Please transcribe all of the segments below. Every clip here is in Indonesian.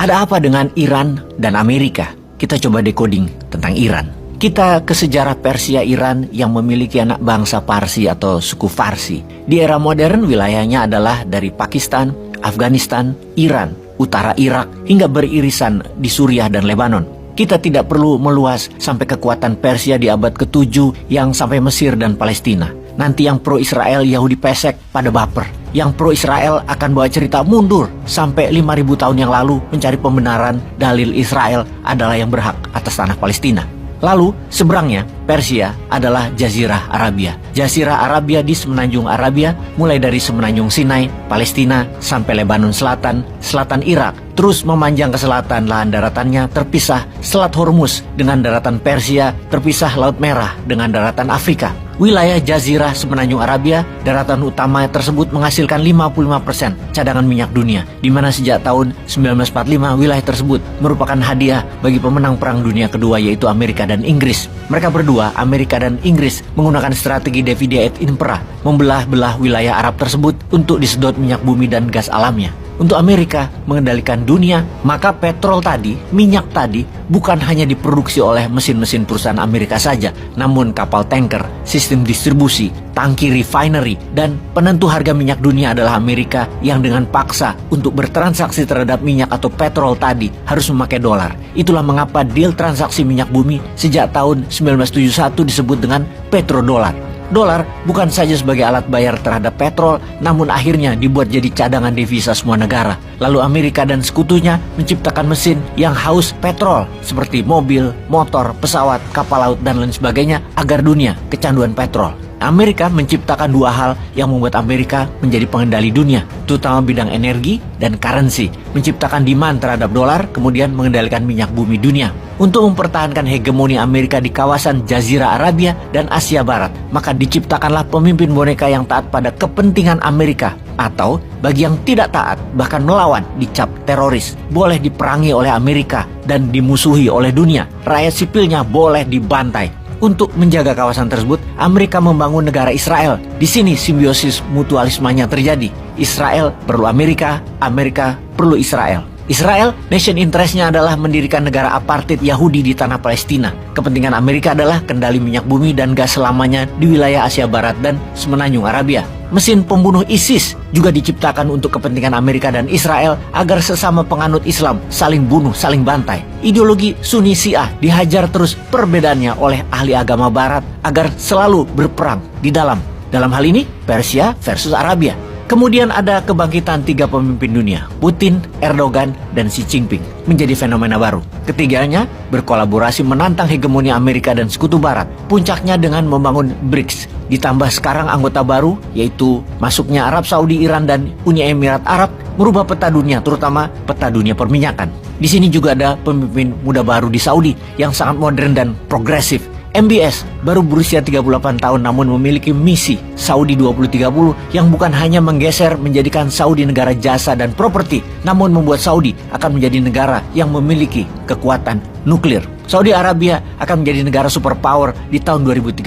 Ada apa dengan Iran dan Amerika? Kita coba decoding tentang Iran. Kita ke sejarah Persia Iran yang memiliki anak bangsa Parsi atau suku Farsi. Di era modern wilayahnya adalah dari Pakistan, Afghanistan, Iran, utara Irak, hingga beririsan di Suriah dan Lebanon. Kita tidak perlu meluas sampai kekuatan Persia di abad ke-7 yang sampai Mesir dan Palestina. Nanti yang pro-Israel Yahudi pesek pada baper. Yang pro-Israel akan bawa cerita mundur sampai 5.000 tahun yang lalu mencari pembenaran dalil Israel adalah yang berhak atas tanah Palestina. Lalu seberangnya Persia adalah Jazirah Arabia. Jazirah Arabia di semenanjung Arabia mulai dari semenanjung Sinai, Palestina sampai Lebanon Selatan, selatan Irak. Terus memanjang ke selatan, lahan daratannya terpisah Selat Hormuz dengan daratan Persia, terpisah Laut Merah dengan daratan Afrika. Wilayah Jazirah Semenanjung Arabia, daratan utama tersebut menghasilkan 55% cadangan minyak dunia, di mana sejak tahun 1945 wilayah tersebut merupakan hadiah bagi pemenang Perang Dunia Kedua yaitu Amerika dan Inggris. Mereka berdua, Amerika dan Inggris, menggunakan strategi divide et impera, membelah-belah wilayah Arab tersebut untuk disedot minyak bumi dan gas alamnya. Untuk Amerika mengendalikan dunia, maka petrol tadi, minyak tadi, bukan hanya diproduksi oleh mesin-mesin perusahaan Amerika saja, namun kapal tanker, sistem distribusi, tangki refinery, dan penentu harga minyak dunia adalah Amerika yang dengan paksa untuk bertransaksi terhadap minyak atau petrol tadi harus memakai dolar. Itulah mengapa deal transaksi minyak bumi sejak tahun 1971 disebut dengan petrodolar. Dolar bukan saja sebagai alat bayar terhadap petrol, namun akhirnya dibuat jadi cadangan devisa semua negara. Lalu Amerika dan sekutunya menciptakan mesin yang haus petrol, seperti mobil, motor, pesawat, kapal laut, dan lain sebagainya, agar dunia kecanduan petrol. Amerika menciptakan dua hal yang membuat Amerika menjadi pengendali dunia, terutama bidang energi dan currency, menciptakan demand terhadap dolar, kemudian mengendalikan minyak bumi dunia. Untuk mempertahankan hegemoni Amerika di kawasan Jazirah Arabia dan Asia Barat, maka diciptakanlah pemimpin boneka yang taat pada kepentingan Amerika, atau bagi yang tidak taat, bahkan melawan, dicap teroris, boleh diperangi oleh Amerika dan dimusuhi oleh dunia. Rakyat sipilnya boleh dibantai. Untuk menjaga kawasan tersebut, Amerika membangun negara Israel. Di sini simbiosis mutualismenya terjadi. Israel perlu Amerika, Amerika perlu Israel. Israel, nation interest-nya adalah mendirikan negara apartheid Yahudi di tanah Palestina. Kepentingan Amerika adalah kendali minyak bumi dan gas selamanya di wilayah Asia Barat dan semenanjung Arabia. Mesin pembunuh ISIS juga diciptakan untuk kepentingan Amerika dan Israel agar sesama penganut Islam saling bunuh, saling bantai. Ideologi Sunni Syiah dihajar terus perbedaannya oleh ahli agama Barat agar selalu berperang di dalam hal ini Persia versus Arabia. Kemudian ada kebangkitan tiga pemimpin dunia, Putin, Erdogan, dan Xi Jinping, menjadi fenomena baru. Ketiganya berkolaborasi menantang hegemoni Amerika dan Sekutu Barat. Puncaknya dengan membangun BRICS. Ditambah sekarang anggota baru, yaitu masuknya Arab Saudi, Iran, dan Uni Emirat Arab, merubah peta dunia, terutama peta dunia perminyakan. Di sini juga ada pemimpin muda baru di Saudi yang sangat modern dan progresif. MBS baru berusia 38 tahun namun memiliki misi Saudi 2030 yang bukan hanya menggeser menjadikan Saudi negara jasa dan properti, namun membuat Saudi akan menjadi negara yang memiliki kekuatan nuklir. Saudi Arabia akan menjadi negara superpower di tahun 2030.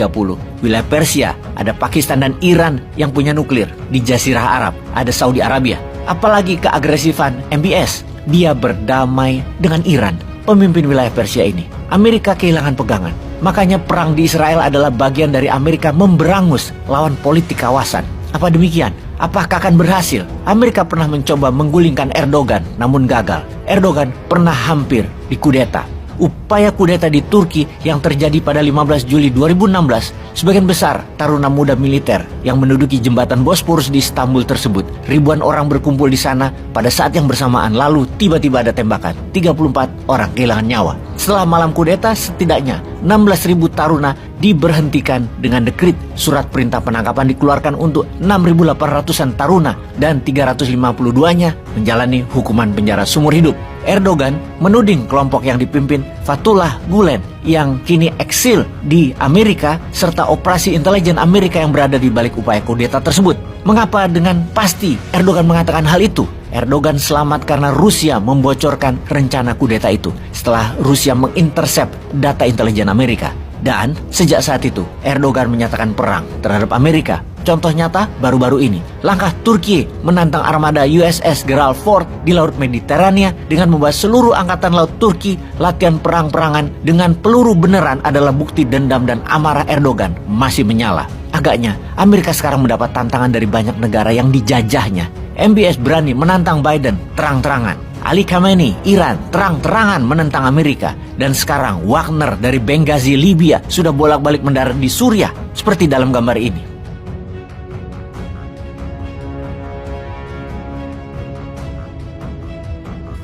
Wilayah Persia, ada Pakistan dan Iran yang punya nuklir. Di Jazirah Arab, ada Saudi Arabia. Apalagi keagresifan MBS, dia berdamai dengan Iran, pemimpin wilayah Persia ini. Amerika kehilangan pegangan. Makanya perang di Israel adalah bagian dari Amerika memberangus lawan politik kawasan. Apa demikian? Apakah akan berhasil? Amerika pernah mencoba menggulingkan Erdogan, namun gagal. Erdogan pernah hampir dikudeta. Upaya kudeta di Turki yang terjadi pada 15 Juli 2016, sebagian besar taruna muda militer yang menduduki jembatan Bosporus di Istanbul tersebut. Ribuan orang berkumpul di sana pada saat yang bersamaan, lalu tiba-tiba ada tembakan. 34 orang kehilangan nyawa. Setelah malam kudeta, setidaknya 16.000 taruna diberhentikan dengan dekrit. Surat perintah penangkapan dikeluarkan untuk 6.800-an taruna dan 352-nya menjalani hukuman penjara seumur hidup. Erdogan menuding kelompok yang dipimpin Fethullah Gulen yang kini eksil di Amerika serta operasi intelijen Amerika yang berada di balik upaya kudeta tersebut. Mengapa dengan pasti Erdogan mengatakan hal itu? Erdogan selamat karena Rusia membocorkan rencana kudeta itu setelah Rusia mengintercept data intelijen Amerika. Dan sejak saat itu, Erdogan menyatakan perang terhadap Amerika. Contoh nyata baru-baru ini, langkah Turki menantang armada USS Gerald Ford di Laut Mediterania dengan membawa seluruh angkatan laut Turki latihan perang-perangan dengan peluru beneran adalah bukti dendam dan amarah Erdogan masih menyala. Agaknya, Amerika sekarang mendapat tantangan dari banyak negara yang dijajahnya. MBS berani menantang Biden terang-terangan. Ali Khamenei, Iran, terang-terangan menentang Amerika. Dan sekarang Wagner dari Benghazi, Libya sudah bolak-balik mendarat di Suriah seperti dalam gambar ini.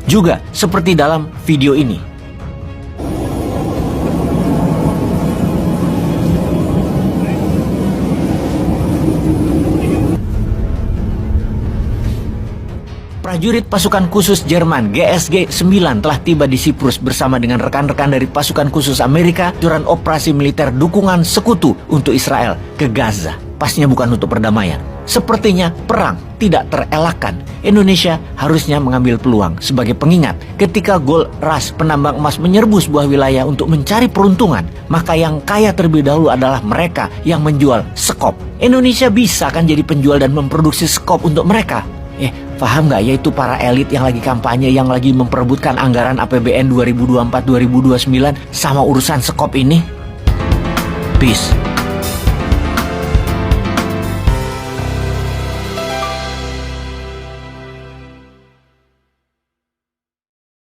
Juga seperti dalam video ini. Prajurit pasukan khusus Jerman GSG 9 telah tiba di Siprus bersama dengan rekan-rekan dari pasukan khusus Amerika dalam operasi militer dukungan sekutu untuk Israel ke Gaza. Pastinya bukan untuk perdamaian. Sepertinya perang tidak terelakkan. Indonesia harusnya mengambil peluang sebagai pengingat ketika Gold Rush penambang emas menyerbu sebuah wilayah untuk mencari peruntungan, maka yang kaya terlebih dahulu adalah mereka yang menjual sekop. Indonesia bisa kan jadi penjual dan memproduksi sekop untuk mereka. Paham nggak, yaitu para elit yang lagi kampanye, yang lagi memperebutkan anggaran APBN 2024-2029 sama urusan sekop ini? Peace.